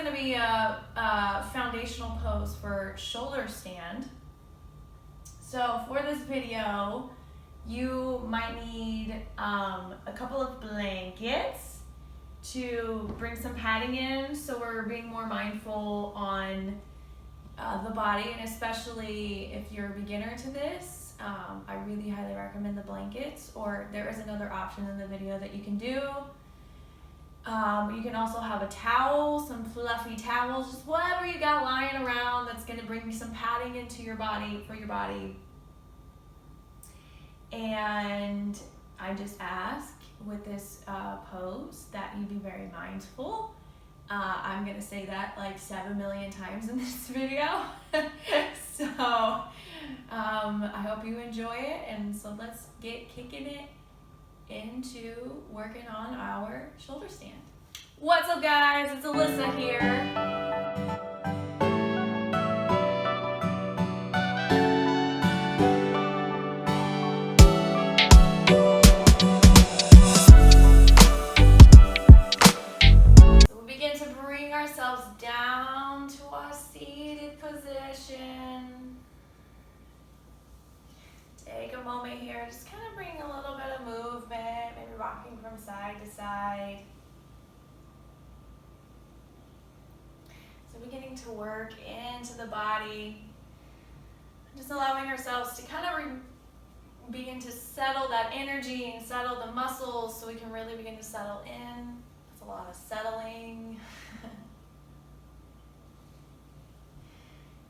going to be a foundational pose for shoulder stand. So for this video, you might need a couple of blankets to bring some padding in, so we're being more mindful on the body, and especially if you're a beginner to this, I really highly recommend the blankets, or there is another option in the video that you can do. You can also have a towel, some fluffy towels, just whatever you got lying around that's going to bring some padding into your body, for your body. And I just ask with this pose that you be very mindful. I'm going to say that like 7 million times in this video. So I hope you enjoy it, and so let's get kicking it into working on our shoulder stand. What's up, guys? It's Alyssa here. So we begin to bring ourselves down to our seated position. Take a moment here, just kind of bring a little bit of movement, maybe rocking from side to side. So beginning to work into the body, just allowing ourselves to kind of begin to settle that energy and settle the muscles so we can really begin to settle in. That's a lot of settling.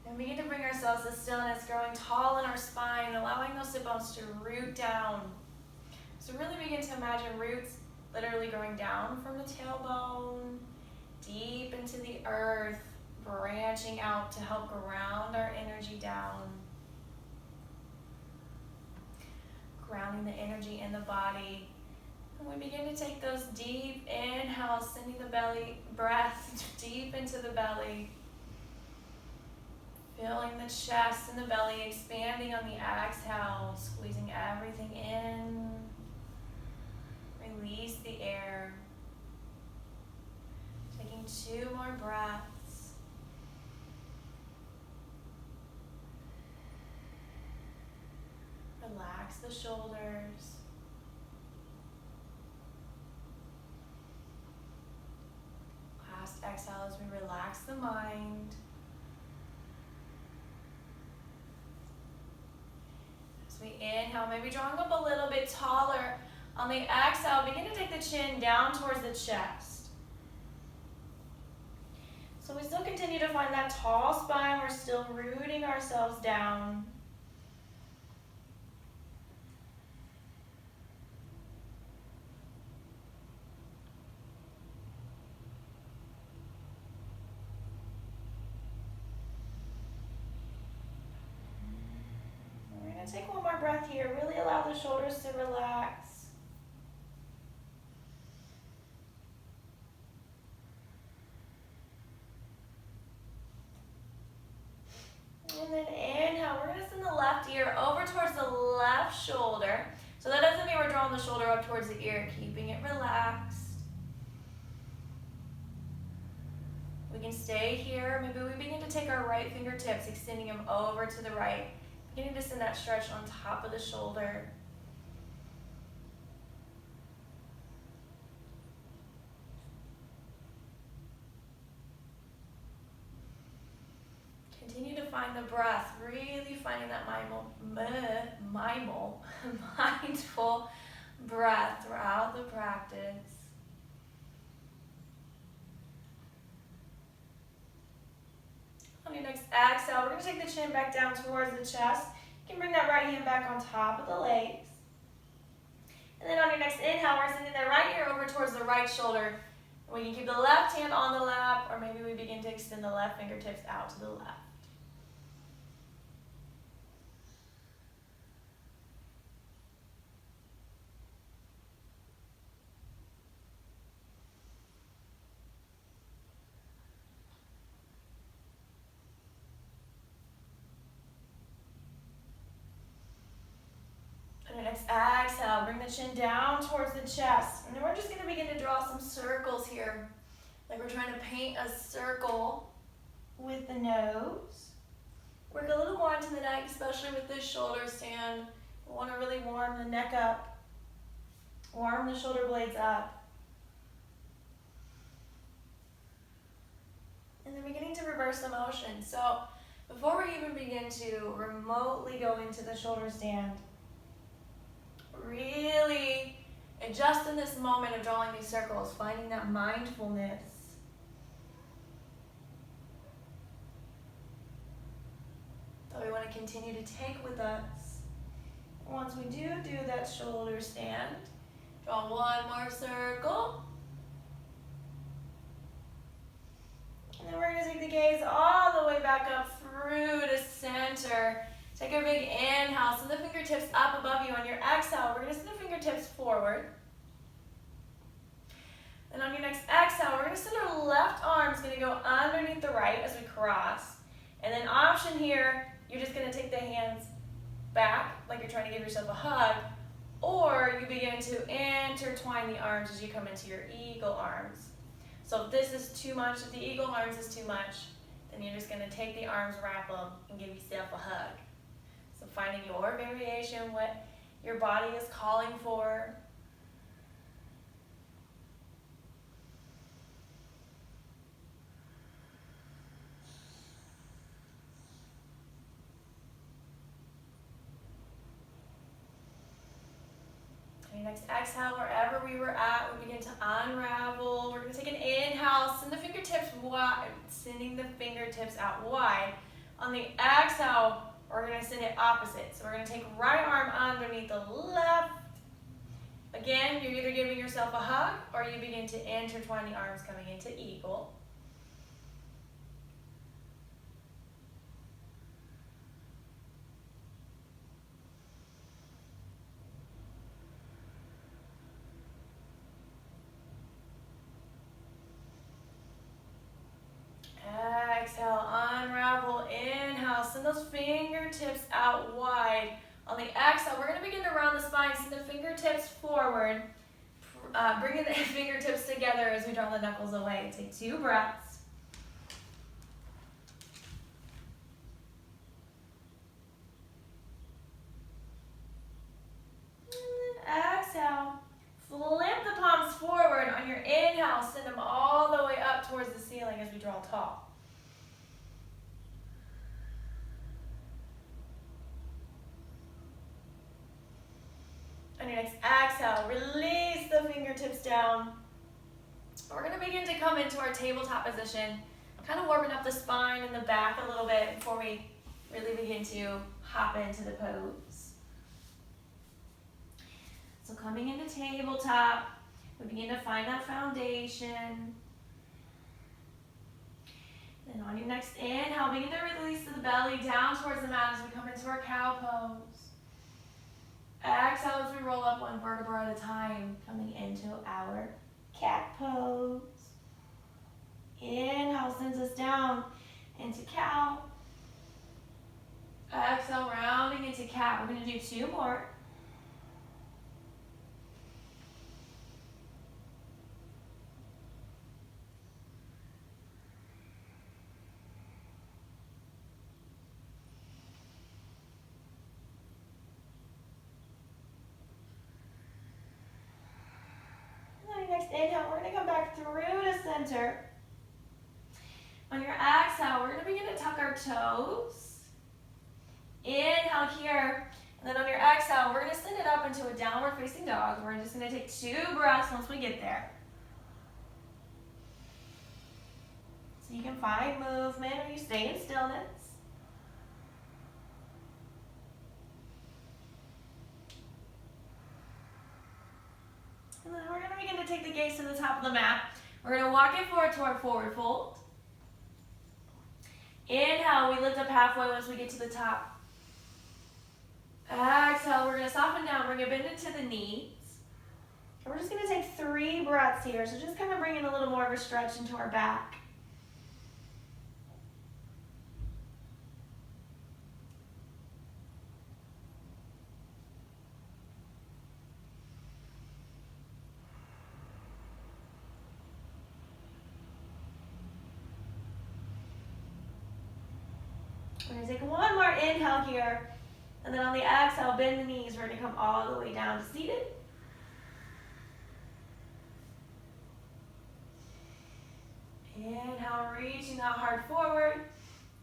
And begin to bring ourselves to stillness, growing tall in our spine, allowing those sit bones to root down. So really begin to imagine roots literally growing down from the tailbone, deep into the earth, branching out to help ground our energy down. Grounding the energy in the body. And we begin to take those deep inhales, sending the belly breath deep into the belly. Filling the chest and the belly, expanding on the exhale, squeezing everything in. Release the air. Taking 2 more breaths. Relax the shoulders. Last exhale as we relax the mind. We inhale, maybe drawing up a little bit taller. On the exhale, begin to take the chin down towards the chest. So we still continue to find that tall spine. We're still rooting ourselves down. Take one more breath here. Really allow the shoulders to relax. And then inhale. We're going to send the left ear over towards the left shoulder. So that doesn't mean we're drawing the shoulder up towards the ear, keeping it relaxed. We can stay here. Maybe we begin to take our right fingertips, extending them over to the right. Beginning to send that stretch on top of the shoulder. Continue to find the breath, really finding that mindful breath throughout the practice. On your next exhale, we're going to take the chin back down towards the chest. You can bring that right hand back on top of the legs. And then on your next inhale, we're sending the right ear over towards the right shoulder. We can keep the left hand on the lap, or maybe we begin to extend the left fingertips out to the left. Next exhale, bring the chin down towards the chest. And then we're just going to begin to draw some circles here. Like we're trying to paint a circle with the nose. Work a little more into the neck, especially with this shoulder stand. We want to really warm the neck up, warm the shoulder blades up. And then beginning to reverse the motion. So before we even begin to remotely go into the shoulder stand, really adjust in this moment of drawing these circles, finding that mindfulness. That we want to continue to take with us. Once we do that shoulder stand, draw one more circle. And then we're going to take the gaze all the way back up through to center. Take a big inhale, send the fingertips up above you. On your exhale, we're going to send the fingertips forward. And on your next exhale, we're going to send our left arm is going to go underneath the right as we cross. And then option here, you're just going to take the hands back like you're trying to give yourself a hug, or you begin to intertwine the arms as you come into your eagle arms. So if this is too much, if the eagle arms is too much, then you're just going to take the arms, wrap them, and give yourself a hug. So finding your variation, what your body is calling for. Next exhale, wherever we were at, we begin to unravel. We're going to take an inhale, send the fingertips wide, sending the fingertips out wide. On the exhale, we're going to send it opposite. So we're going to take right arm underneath the left. Again, you're either giving yourself a hug or you begin to intertwine the arms coming into eagle. Exhale, unravel, inhale, send those fingertips out wide. On the exhale, we're going to begin to round the spine, send the fingertips forward, bringing the fingertips together as we draw the knuckles away. Take 2 breaths. And then exhale, flip the palms forward. On your inhale, send them all the way up towards the ceiling as we draw tall. On your next exhale, release the fingertips down. We're going to begin to come into our tabletop position, kind of warming up the spine and the back a little bit before we really begin to hop into the pose. So coming into tabletop, we begin to find that foundation. Then on your next inhale, begin to release the belly down towards the mat as we come into our cow pose. Exhale as we roll up 1 vertebra at a time, coming into our cat pose. Inhale sends us down into cow. Exhale, rounding into cat. We're going to do 2 more. Next inhale, we're going to come back through to center. On your exhale, we're going to begin to tuck our toes. Inhale here, and then on your exhale, we're going to send it up into a downward facing dog. We're just going to take 2 breaths once we get there. So you can find movement or you stay in stillness. And then we're going to begin to take the gaze to the top of the mat. We're going to walk it forward to our forward fold. Inhale, we lift up halfway once we get to the top. Exhale, we're going to soften down, bring a bend into the knees. And we're just going to take 3 breaths here. So just kind of bringing a little more of a stretch into our back. We're going to take one more inhale here. And then on the exhale, bend the knees. We're going to come all the way down to seated. Inhale, reaching out hard forward.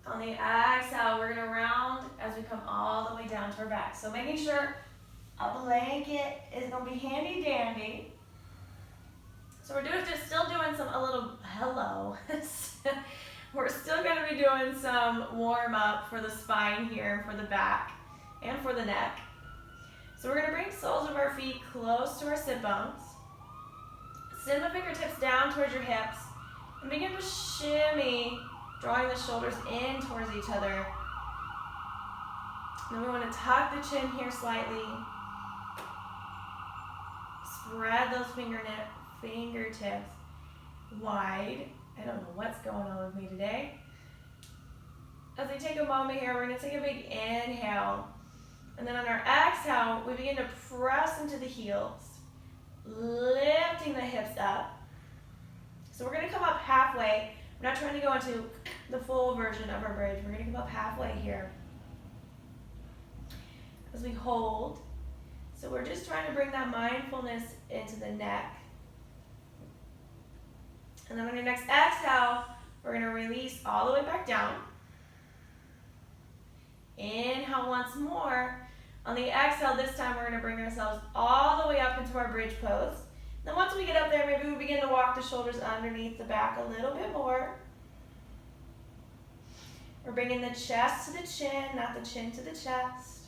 On the exhale, we're going to round as we come all the way down to our back. So making sure a blanket is going to be handy dandy. So we're still doing a little hello. We're still going to be doing some warm up for the spine here, for the back, and for the neck. So we're going to bring soles of our feet close to our sit bones. Send the fingertips down towards your hips and begin to shimmy, drawing the shoulders in towards each other. Then we want to tuck the chin here slightly. Spread those fingertips wide. I don't know what's going on with me today. As we take a moment here, we're going to take a big inhale. And then on our exhale, we begin to press into the heels, lifting the hips up. So we're going to come up halfway. We're not trying to go into the full version of our bridge. We're going to come up halfway here. As we hold. So we're just trying to bring that mindfulness into the neck. And then on your next exhale, we're going to release all the way back down. Inhale once more. On the exhale, this time we're going to bring ourselves all the way up into our bridge pose. Then once we get up there, maybe we begin to walk the shoulders underneath the back a little bit more. We're bringing the chest to the chin, not the chin to the chest.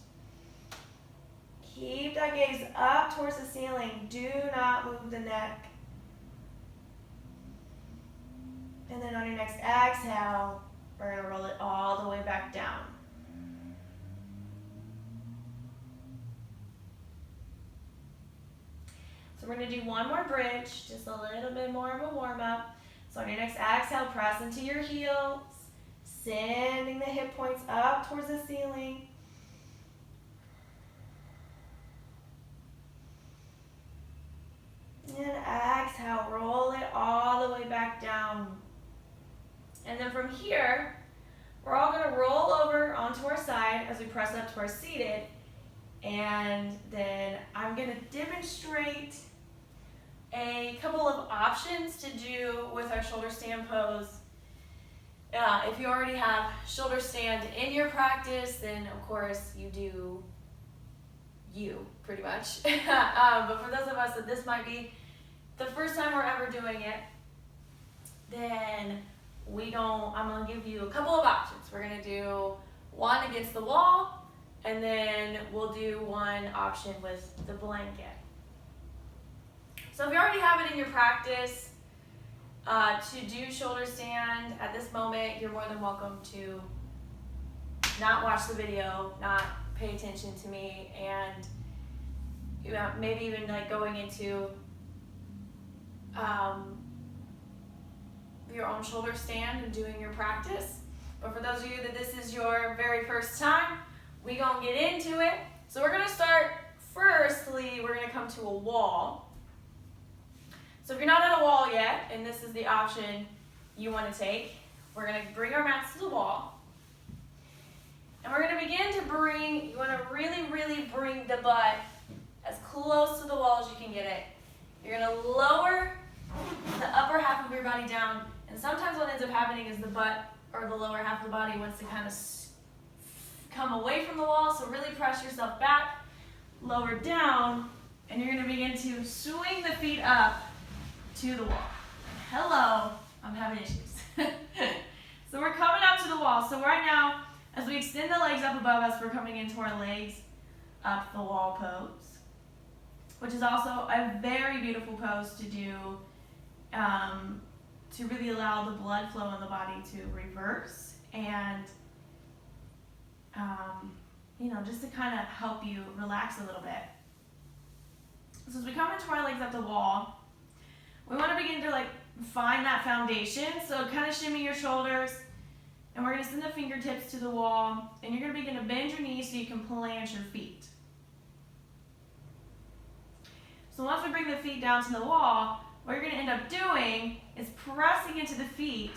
Keep that gaze up towards the ceiling. Do not move the neck. And then on your next exhale, we're going to roll it all the way back down. So we're going to do one more bridge, just a little bit more of a warm-up. So on your next exhale, press into your heels, sending the hip points up towards the ceiling. And exhale, roll it all the way back down. And then from here, we're all going to roll over onto our side as we press up to our seated. And then I'm going to demonstrate a couple of options to do with our shoulder stand pose. If you already have shoulder stand in your practice, then of course you do you, pretty much. But for those of us that this might be the first time we're ever doing it, then I'm going to give you a couple of options. We're going to do one against the wall, and then we'll do one option with the blanket. So if you already have it in your practice to do shoulder stand at this moment, you're more than welcome to not watch the video, not pay attention to me, and maybe even like going into your own shoulder stand and doing your practice. But for those of you that this is your very first time, we're going to get into it. So we're going to start, firstly, we're going to come to a wall. So if you're not at a wall yet, and this is the option you want to take, we're going to bring our mats to the wall. And we're going to begin to bring, you want to really, really bring the butt as close to the wall as you can get it. You're going to lower the upper half of your body down, and sometimes what ends up happening is the butt or the lower half of the body wants to kind of come away from the wall, so really press yourself back, lower down, and you're going to begin to swing the feet up to the wall. Hello, I'm having issues. So we're coming up to the wall. So right now, as we extend the legs up above us, we're coming into our legs up the wall pose, which is also a very beautiful pose to do to really allow the blood flow in the body to reverse and just to kind of help you relax a little bit. So as we come into our legs up the wall, we want to begin to find that foundation. So kind of shimmy your shoulders, and we're going to send the fingertips to the wall, and you're going to begin to bend your knees so you can plant your feet. So once we bring the feet down to the wall, what you're going to end up doing is pressing into the feet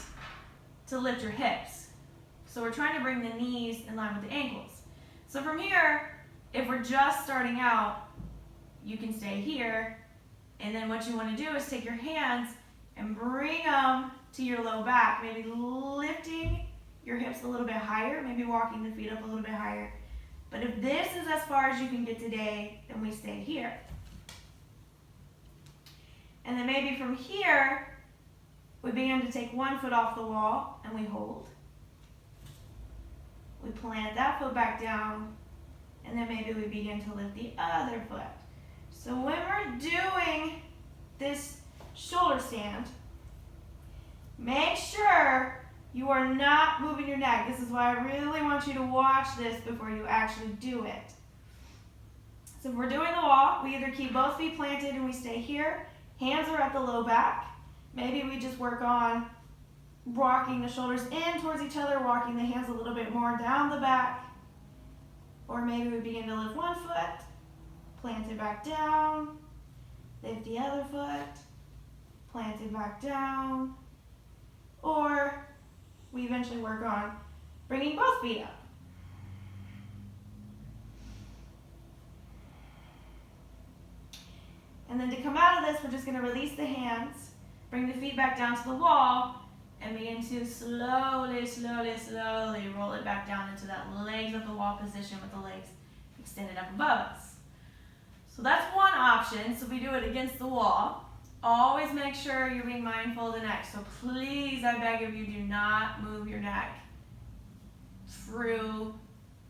to lift your hips. So we're trying to bring the knees in line with the ankles. So from here, if we're just starting out, you can stay here. And then what you want to do is take your hands and bring them to your low back, maybe lifting your hips a little bit higher, maybe walking the feet up a little bit higher. But if this is as far as you can get today, then we stay here. And then maybe from here, we begin to take one foot off the wall and we hold. We plant that foot back down, and then maybe we begin to lift the other foot. So when we're doing this shoulder stand, make sure you are not moving your neck. This is why I really want you to watch this before you actually do it. So if we're doing the wall, we either keep both feet planted and we stay here. Hands are at the low back. Maybe we just work on rocking the shoulders in towards each other, walking the hands a little bit more down the back. Or maybe we begin to lift one foot, plant it back down, lift the other foot, plant it back down. Or we eventually work on bringing both feet up. And then to come out of this, we're just going to release the hands, bring the feet back down to the wall, and begin to slowly, slowly, slowly roll it back down into that legs up the wall position with the legs extended up above us. So that's one option. So we do it against the wall. Always make sure you're being mindful of the neck. So please, I beg of you, do not move your neck through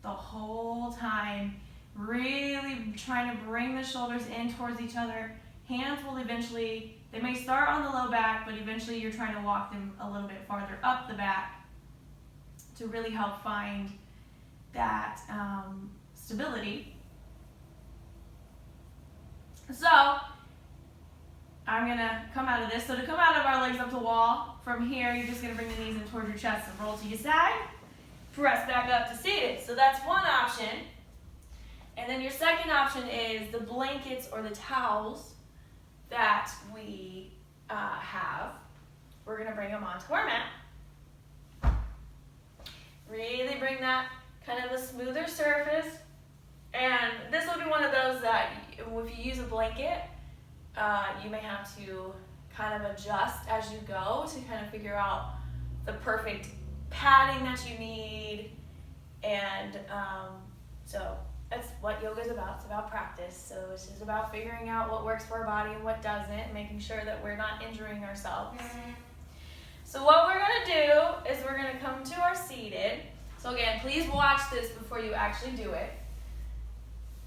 the whole time. Really trying to bring the shoulders in towards each other. Hands will eventually, they may start on the low back, but eventually you're trying to walk them a little bit farther up the back to really help find that stability. So I'm going to come out of this. So to come out of our legs up the wall, from here, you're just going to bring the knees in towards your chest and roll to your side. Press back up to seated. So that's one option. And then your second option is the blankets or the towels that we have. We're going to bring them onto our mat. Really bring that kind of a smoother surface. And this will be one of those that if you use a blanket, you may have to kind of adjust as you go to kind of figure out the perfect padding that you need. And so that's what yoga is about. It's about practice. So it's just about figuring out what works for our body and what doesn't, and making sure that we're not injuring ourselves. So what we're going to do is we're going to come to our seated. So again, please watch this before you actually do it.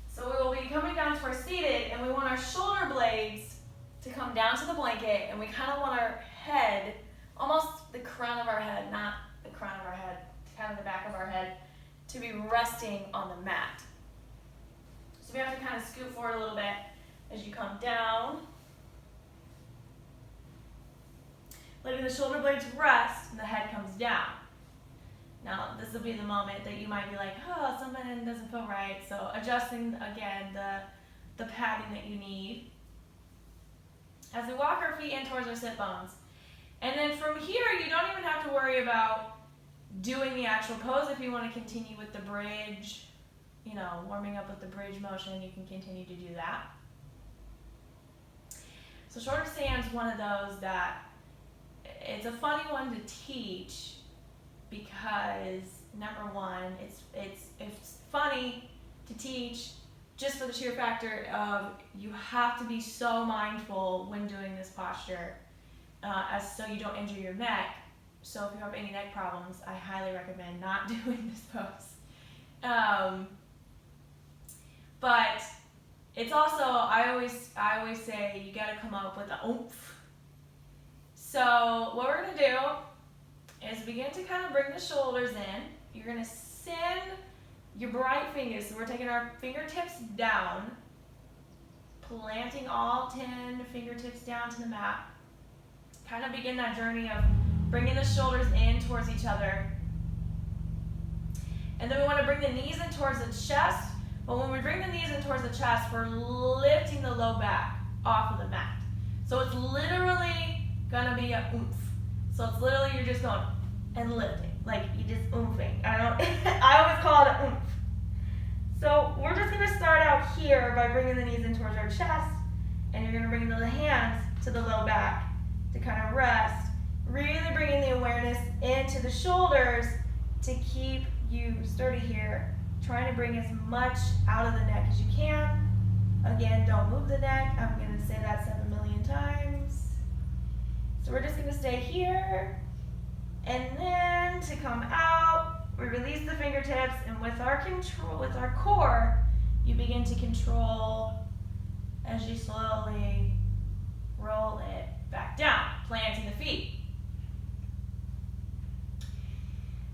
So we will be coming down to our seated, and we want our shoulder blades to come down to the blanket, and we kind of want our head, almost the crown of our head, not the crown of our head, kind of the back of our head, to be resting on the mat. So we have to kind of scoot forward a little bit as you come down. Letting the shoulder blades rest and the head comes down. Now, this will be the moment that you might be like, oh, something doesn't feel right. So adjusting, again, the padding that you need. As we walk our feet in towards our sit bones. And then from here, you don't even have to worry about doing the actual pose. If you want to continue with the bridge, you know, warming up with the bridge motion, you can continue to do that. So shoulder stand is one of those that it's a funny one to teach because number one, it's funny to teach just for the sheer factor of you have to be so mindful when doing this posture as so you don't injure your neck. So if you have any neck problems, I highly recommend not doing this pose. But it's also, I always say you gotta come up with an oomph. So what we're gonna do is begin to kind of bring the shoulders in. You're gonna send your bright fingers. So we're taking our fingertips down, planting all 10 fingertips down to the mat. Kind of begin that journey of bringing the shoulders in towards each other. And then we want to bring the knees in towards the chest. But when we bring the knees in towards the chest, we're lifting the low back off of the mat. So it's literally going to be a oomph. So it's literally you're just going and lifting. Like you just oomfing. I always call it an oomph. So we're just gonna start out here by bringing the knees in towards our chest, and you're gonna bring the hands to the low back to kind of rest. Really bringing the awareness into the shoulders to keep you sturdy here. Trying to bring as much out of the neck as you can. Again, don't move the neck. I'm gonna say that 7 million times. So we're just gonna stay here. And then to come out, we release the fingertips, and with our control, with our core, you begin to control as you slowly roll it back down, planting the feet.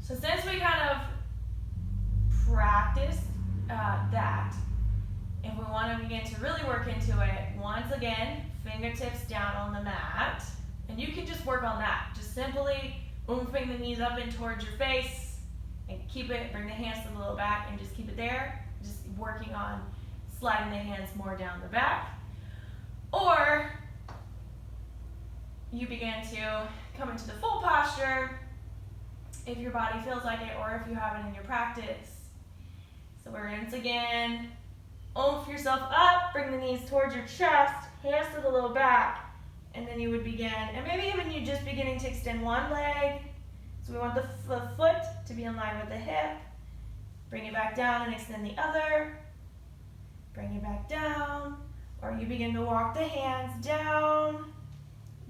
So since we kind of practiced that, if we want to begin to really work into it, once again, fingertips down on the mat, and you can just work on that. Just simply oomphing the knees up in towards your face, and keep it, bring the hands to the low back, and just keep it there. Just working on sliding the hands more down the back. Or you begin to come into the full posture, if your body feels like it, or if you have it in your practice. So once again, oomph yourself up, bring the knees towards your chest, hands to the low back, and then you would begin, and maybe even you just beginning to extend one leg. So we want the foot to be in line with the hip. Bring it back down and extend the other. Bring it back down, or you begin to walk the hands down,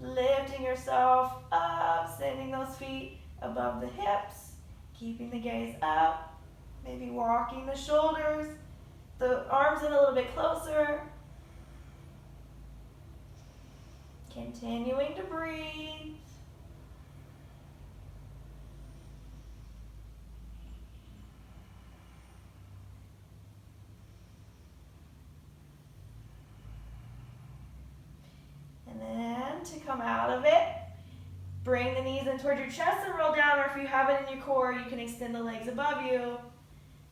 lifting yourself up, sending those feet above the hips, keeping the gaze up, maybe walking the shoulders, the arms in a little bit closer. Continuing to breathe. And then to come out of it, bring the knees in towards your chest and roll down, or if you have it in your core, you can extend the legs above you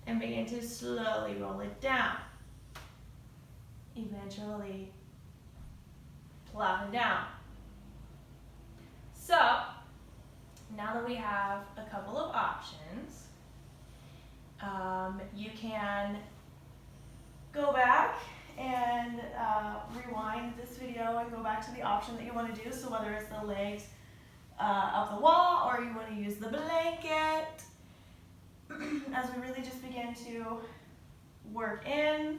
and begin to slowly roll it down. Eventually plop it down. So now that we have a couple of options, you can go back and rewind this video and go back to the option that you want to do. So whether it's the legs up the wall, or you want to use the blanket, as we really just begin to work in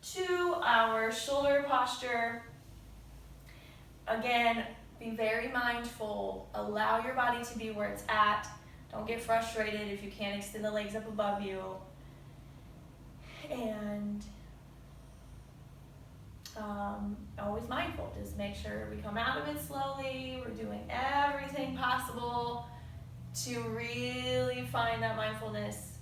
to our shoulder posture. Again, be very mindful. Allow your body to be where it's at. Don't get frustrated if you can't extend the legs up above you. And always mindful. Just make sure we come out of it slowly. We're doing everything possible to really find that mindfulness.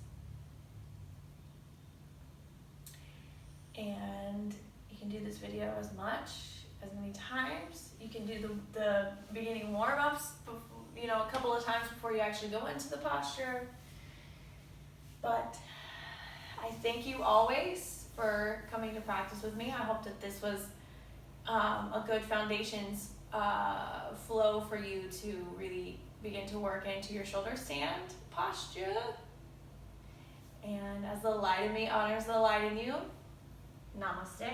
And you can do this video as many times. You can do the beginning warm-ups, a couple of times before you actually go into the posture. But I thank you always for coming to practice with me. I hope that this was a good foundations flow for you to really begin to work into your shoulder stand posture. And as the light in me honors the light in you, Namaste.